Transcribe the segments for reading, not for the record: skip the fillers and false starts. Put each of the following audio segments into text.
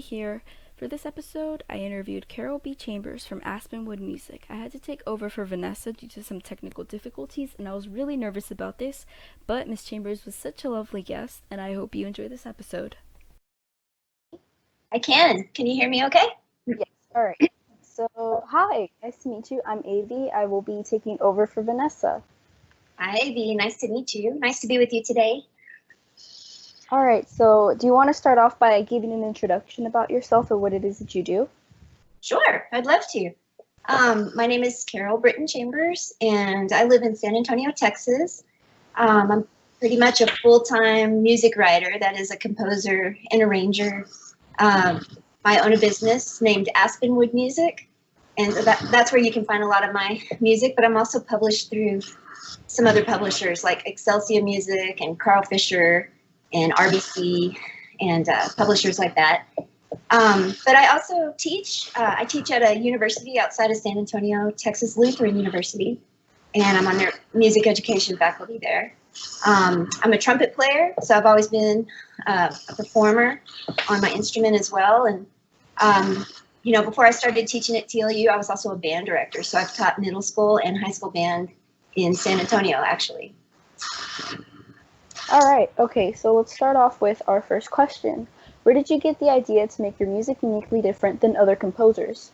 here. For this episode, I interviewed Carol B. Chambers from Aspenwood Music. I had to take over for Vanessa due to some technical difficulties, and I was really nervous about this, but Miss Chambers was such a lovely guest, and I hope you enjoy this episode. I can. Can you hear me okay? Yes, all right. So, hi, nice to meet you. I'm Avi. I will be taking over for Vanessa. Hi, Avi. Nice to meet you. Nice to be with you today. All right, so do you want to start off by giving an introduction about yourself or what it is that you do? Sure, I'd love to. My name is Carol Brittin Chambers, and I live in San Antonio, Texas. I'm pretty much a full-time music writer, that is a composer and arranger. I own a business named Aspenwood Music, and that's where you can find a lot of my music, but I'm also published through some other publishers like Excelsior Music and Carl Fisher and RBC and publishers like that. But I also teach. I teach at a university outside of San Antonio, Texas Lutheran University, and I'm on their music education faculty there. I'm a trumpet player, so I've always been a performer on my instrument as well. And, before I started teaching at TLU, I was also a band director. So I've taught middle school and high school band in San Antonio, actually. All right, okay, so let's start off with our first question. Where did you get the idea to make your music uniquely different than other composers?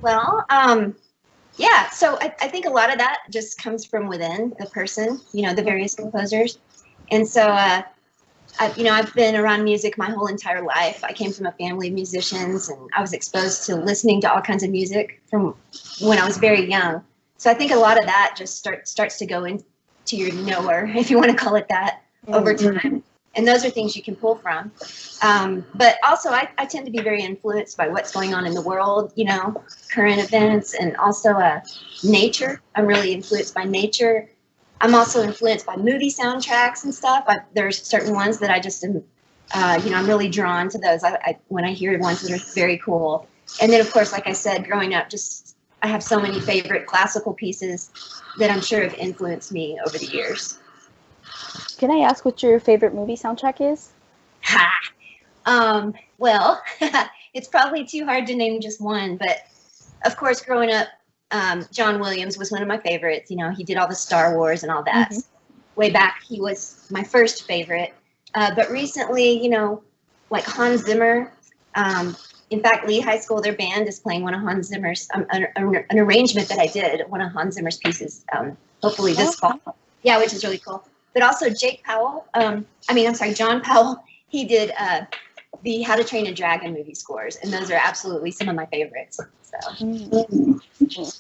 Well, yeah, so I think a lot of that just comes from within the person, the various composers. And so, I've been around music my whole entire life. I came from a family of musicians, and I was exposed to listening to all kinds of music from when I was very young. So I think a lot of that just starts to go into your knower, if you want to call it that, over time. And those are things you can pull from. But also, I tend to be very influenced by what's going on in the world, current events, and also nature. I'm really influenced by nature. I'm also influenced by movie soundtracks and stuff. There's certain ones that I just am, I'm really drawn to those when I hear ones that are very cool. And then, of course, like I said, growing up, I have so many favorite classical pieces that I'm sure have influenced me over the years. Can I ask what your favorite movie soundtrack is? Well, it's probably too hard to name just one, but of course, growing up, John Williams was one of my favorites. He did all the Star Wars and all that. Way back, he was my first favorite. But recently, like Hans Zimmer, in fact, Lee High School, their band is playing one of Hans Zimmer's, an arrangement that I did, one of Hans Zimmer's pieces, hopefully this fall. Yeah, which is really cool. But also John Powell, he did the How to Train a Dragon movie scores, and those are absolutely some of my favorites.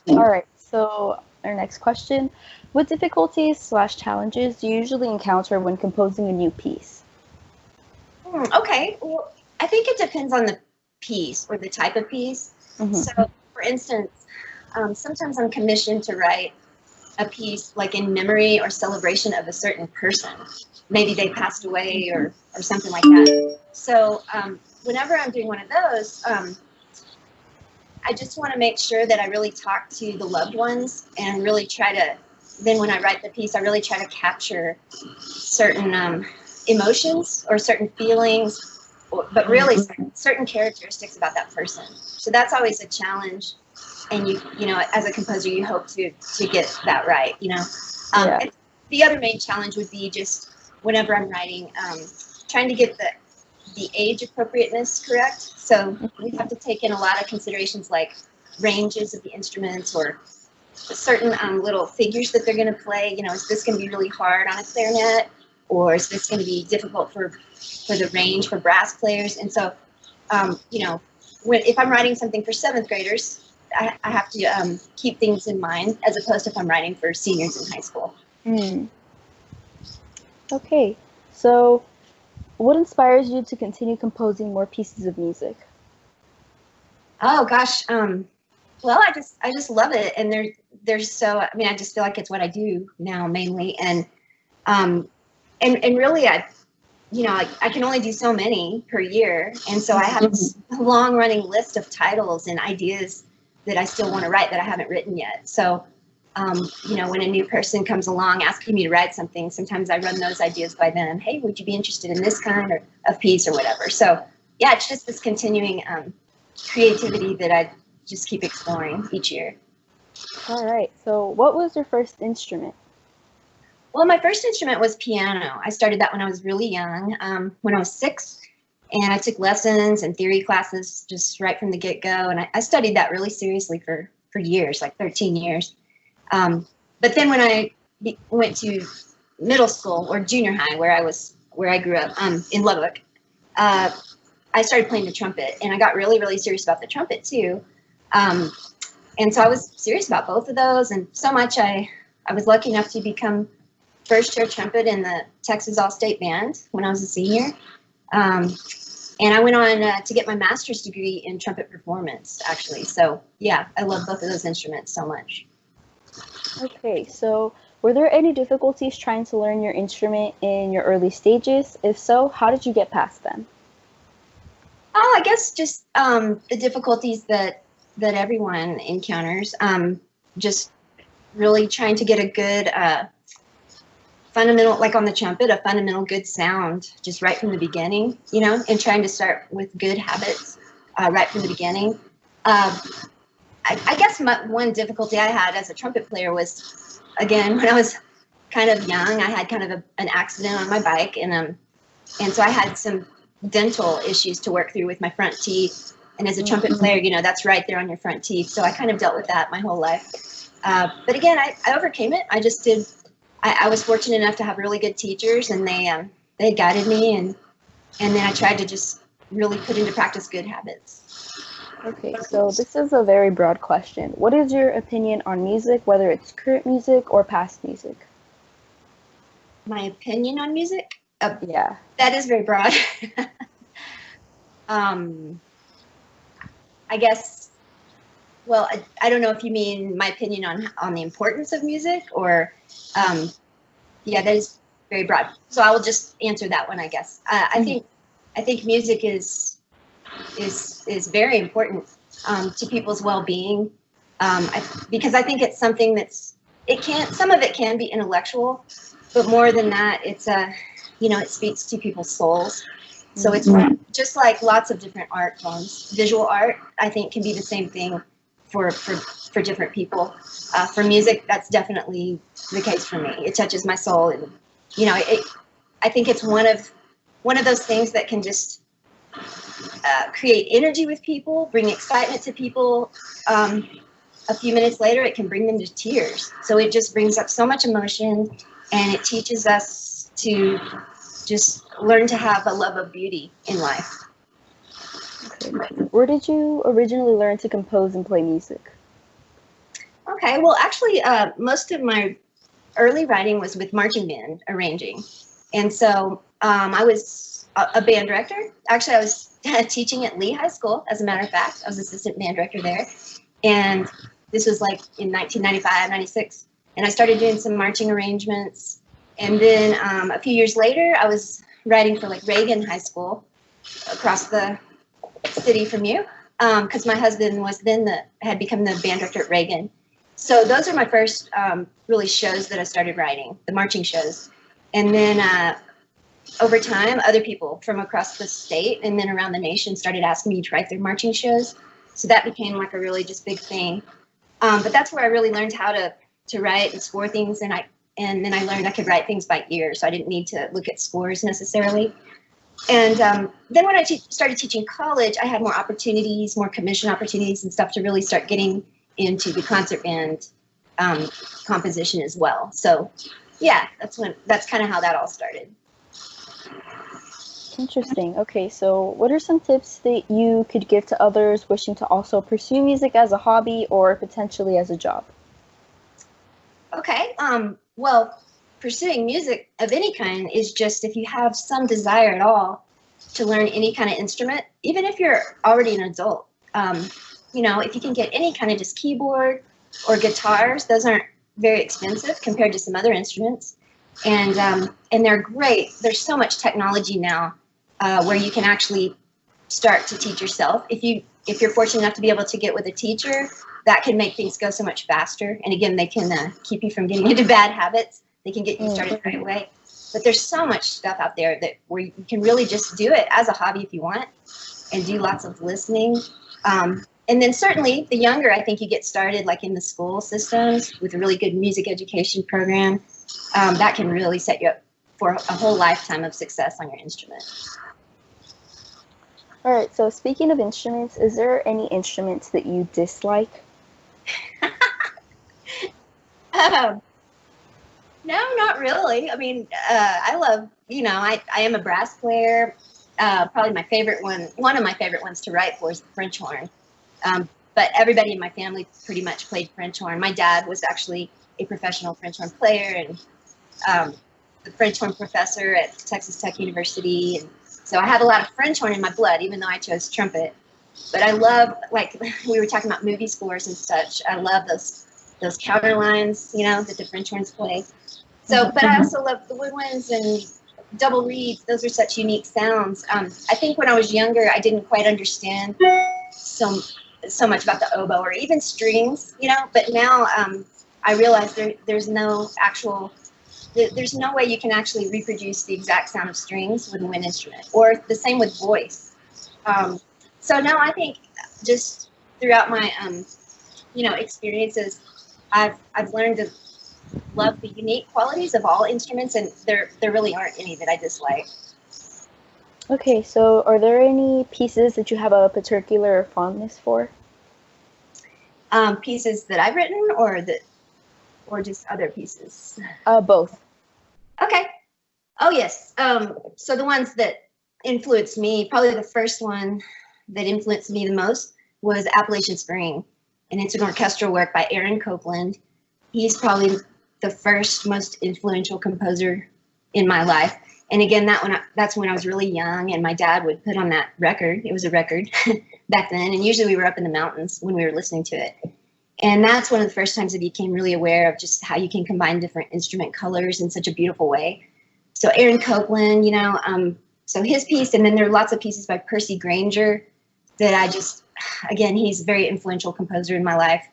All right, so our next question. What difficulties/challenges do you usually encounter when composing a new piece? Okay, well, I think it depends on the piece or the type of piece. So, for instance, sometimes I'm commissioned to write a piece like in memory or celebration of a certain person. Maybe they passed away or something like that. So whenever I'm doing one of those, I just want to make sure that I really talk to the loved ones and really then when I write the piece, I really try to capture certain emotions or certain feelings, but really certain characteristics about that person. So that's always a challenge. And as a composer, you hope to get that right, And the other main challenge would be just whenever I'm writing, trying to get the age appropriateness correct. So we have to take in a lot of considerations like ranges of the instruments or certain little figures that they're going to play. Is this going to be really hard on a clarinet, or is this going to be difficult for the range for brass players? And so, if I'm writing something for seventh graders, I have to keep things in mind as opposed to if I'm writing for seniors in high school. Okay, so what inspires you to continue composing more pieces of music? Oh gosh, well, I just love it, and there's so I just feel like it's what I do now mainly, and really I can only do so many per year, and so I have a long running list of titles and ideas that I still want to write that I haven't written yet. So, when a new person comes along asking me to write something, sometimes I run those ideas by them. Hey, would you be interested in this kind of piece or whatever? So yeah, it's just this continuing creativity that I just keep exploring each year. All right. So, what was your first instrument? Well, my first instrument was piano. I started that when I was really young, when I was 6, and I took lessons and theory classes just right from the get-go, and I studied that really seriously for years, like 13 years. But then when I went to middle school or junior high, where I grew up in Lubbock, I started playing the trumpet, and I got really, really serious about the trumpet too. And so I was serious about both of those, and so much I was lucky enough to become first chair trumpet in the Texas All-State Band when I was a senior. And I went on to get my master's degree in trumpet performance, actually. So yeah, I love both of those instruments so much. Okay, so were there any difficulties trying to learn your instrument in your early stages? If so, how did you get past them? Oh, I guess just the difficulties that everyone encounters. Just really trying to get a good fundamental, like on the trumpet, a fundamental good sound just right from the beginning, and trying to start with good habits right from the beginning. I guess one difficulty I had as a trumpet player was, again, when I was kind of young, I had kind of an accident on my bike, and so I had some dental issues to work through with my front teeth. And as a trumpet player, that's right there on your front teeth. So I kind of dealt with that my whole life. But again, I overcame it. I just did. I was fortunate enough to have really good teachers, and they guided me, and then I tried to just really put into practice good habits. Okay, so this is a very broad question. What is your opinion on music, whether it's current music or past music? My opinion on music? Yeah. That is very broad. I guess, well, I don't know if you mean my opinion on the importance of music, or, yeah, that is very broad. So I will just answer that one, I guess. I think music is very important to people's well-being, because I think it's something some of it can be intellectual, but more than that, it's it speaks to people's souls. So it's just like lots of different art forms. Visual art, I think, can be the same thing for different people. For music, that's definitely the case for me. It touches my soul, and I think it's one of those things that can just create energy with people, bring excitement to people. A few minutes later, it can bring them to tears. So it just brings up so much emotion, and it teaches us to just learn to have a love of beauty in life. Okay. Where did you originally learn to compose and play music? Okay, well, actually, most of my early writing was with marching band arranging. And so I was a band director. Actually, I was teaching at Lee High School, as a matter of fact. I was assistant band director there. And this was like in 1995, 96. And I started doing some marching arrangements. And then a few years later, I was writing for like Reagan High School across the city from you, because my husband was had become the band director at Reagan. So those are my first really shows that I started writing, the marching shows. And then over time, other people from across the state and then around the nation started asking me to write their marching shows. So that became like a really just big thing. But that's where I really learned how to write and score things, and then I learned I could write things by ear, so I didn't need to look at scores necessarily. And then when I started teaching college, I had more opportunities, more commission opportunities and stuff to really start getting into the concert band composition as well. So yeah, that's kind of how that all started. Interesting. Okay, so what are some tips that you could give to others wishing to also pursue music as a hobby or potentially as a job? Okay, well, pursuing music of any kind is just, if you have some desire at all to learn any kind of instrument, even if you're already an adult, if you can get any kind of just keyboard or guitars, those aren't very expensive compared to some other instruments. And they're great. There's so much technology now where you can actually start to teach yourself. If you're fortunate enough to be able to get with a teacher, that can make things go so much faster. And again, they can keep you from getting into bad habits. They can get you started right away. But there's so much stuff out there that where you can really just do it as a hobby if you want, and do lots of listening. And then certainly the younger I think you get started, like in the school systems with a really good music education program, that can really set you up for a whole lifetime of success on your instrument. All right, so speaking of instruments, is there any instruments that you dislike? No, not really. I mean, I love, I am a brass player. Probably my favorite one of my favorite ones to write for is the French horn. But everybody in my family pretty much played French horn. My dad was actually a professional French horn player and the French horn professor at Texas Tech University. And so I have a lot of French horn in my blood, even though I chose trumpet. But I love, like we were talking about movie scores and such, I love those counter lines, that the French horns play. So, but I also love the woodwinds and double reeds. Those are such unique sounds. I think when I was younger, I didn't quite understand so much about the oboe or even strings, but now I realize there's no way you can actually reproduce the exact sound of strings with a wind instrument, or the same with voice. So now I think just throughout my experiences, I've learned to love the unique qualities of all instruments, and there really aren't any that I dislike. Okay, so are there any pieces that you have a particular fondness for? Pieces that I've written, or just other pieces? Both. Okay. Oh yes. So the ones that influenced me, probably the first one that influenced me the most was Appalachian Spring, and it's an orchestral work by Aaron Copland. He's probably the first most influential composer in my life. And again, that's when I was really young, and my dad would put on that record. It was a record back then, and usually we were up in the mountains when we were listening to it. And that's one of the first times I became really aware of just how you can combine different instrument colors in such a beautiful way. So Aaron Copland, so his piece, and then there are lots of pieces by Percy Grainger that again, he's a very influential composer in my life.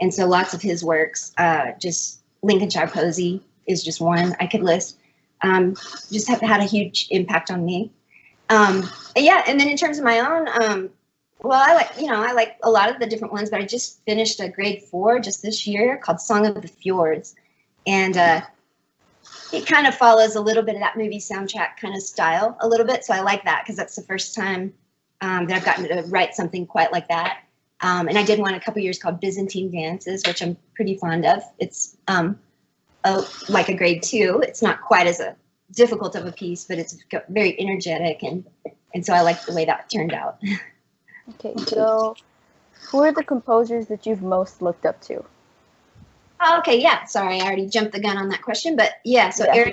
And so lots of his works, just Lincolnshire Posy is just one I could list. Just have had a huge impact on me. Yeah, and then in terms of my own, well, I like a lot of the different ones, but I just finished a grade 4 just this year called Song of the Fjords. And it kind of follows a little bit of that movie soundtrack kind of style a little bit. So I like that because that's the first time that I've gotten to write something quite like that. And I did one a couple years called Byzantine Dances, which I'm pretty fond of. It's like a grade 2. It's not quite as difficult of a piece, but it's very energetic, and so I like the way that turned out. Okay, so who are the composers that you've most looked up to? Okay, yeah. Sorry, I already jumped the gun on that question, but yeah. So yeah.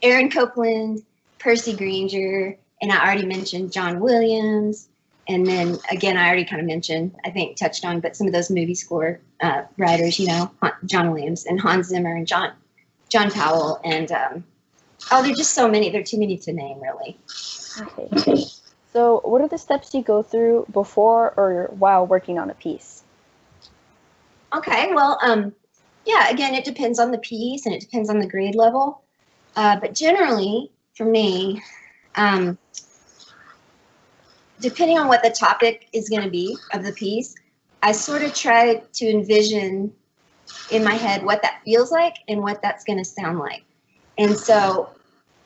Aaron Copland, Percy Grainger, and I already mentioned John Williams. And then again, I already kind of mentioned, I think touched on, but some of those movie score writers, John Williams and Hans Zimmer and John Powell, and there are just so many. There are too many to name, really. Okay. So what are the steps you go through before or while working on a piece? Okay, well, yeah, again, it depends on the piece and it depends on the grade level. But generally, for me, depending on what the topic is going to be of the piece, I sort of try to envision in my head what that feels like and what that's going to sound like. And so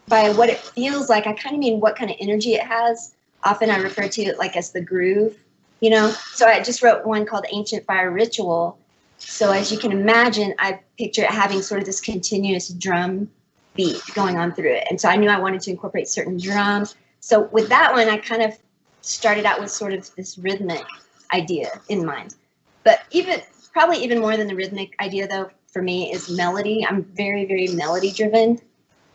by what it feels like, I kind of mean what kind of energy it has. Often I refer to it like as the groove, So I just wrote one called Ancient Fire Ritual. So as you can imagine, I picture it having sort of this continuous drum beat going on through it. And so I knew I wanted to incorporate certain drums. So with that one, I kind of started out with sort of this rhythmic idea in mind. But probably even more than the rhythmic idea, though, for me is melody. I'm very, very melody driven.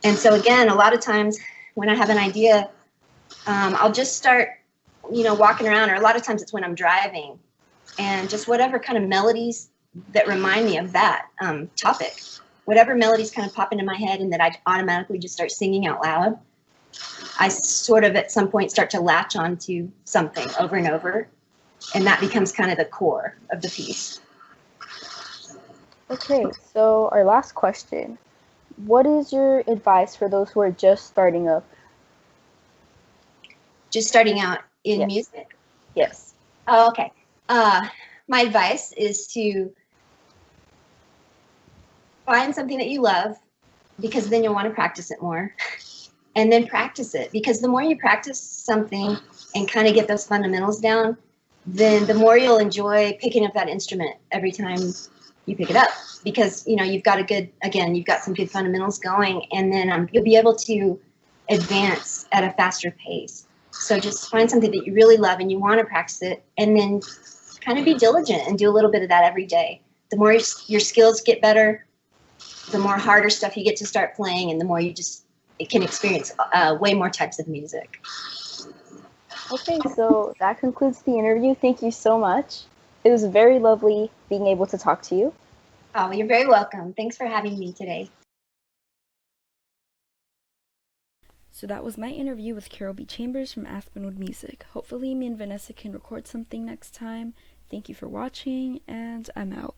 And so again, a lot of times when I have an idea, I'll just start, walking around, or a lot of times it's when I'm driving, and just whatever kind of melodies that remind me of that topic, whatever melodies kind of pop into my head and that I automatically just start singing out loud, I sort of at some point start to latch on to something over and over, and that becomes kind of the core of the piece. Okay, so our last question. What is your advice for those who are just starting up? Just starting out in Yes. music? Yes. Oh, okay. My advice is to find something that you love, because then you'll want to practice it more. And then practice it, because the more you practice something and kind of get those fundamentals down, then the more you'll enjoy picking up that instrument every time you pick it up, because you've got you've got some good fundamentals going, and then you'll be able to advance at a faster pace. So just find something that you really love and you want to practice it, and then kind of be diligent and do a little bit of that every day. The more your skills get better, the more harder stuff you get to start playing, and the more you can experience way more types of music. Okay, so that concludes the interview. Thank you so much. It was very lovely being able to talk to you. Oh, you're very welcome. Thanks for having me today. So that was my interview with Carol B. Chambers from Aspenwood Music. Hopefully me and Vanessa can record something next time. Thank you for watching, and I'm out.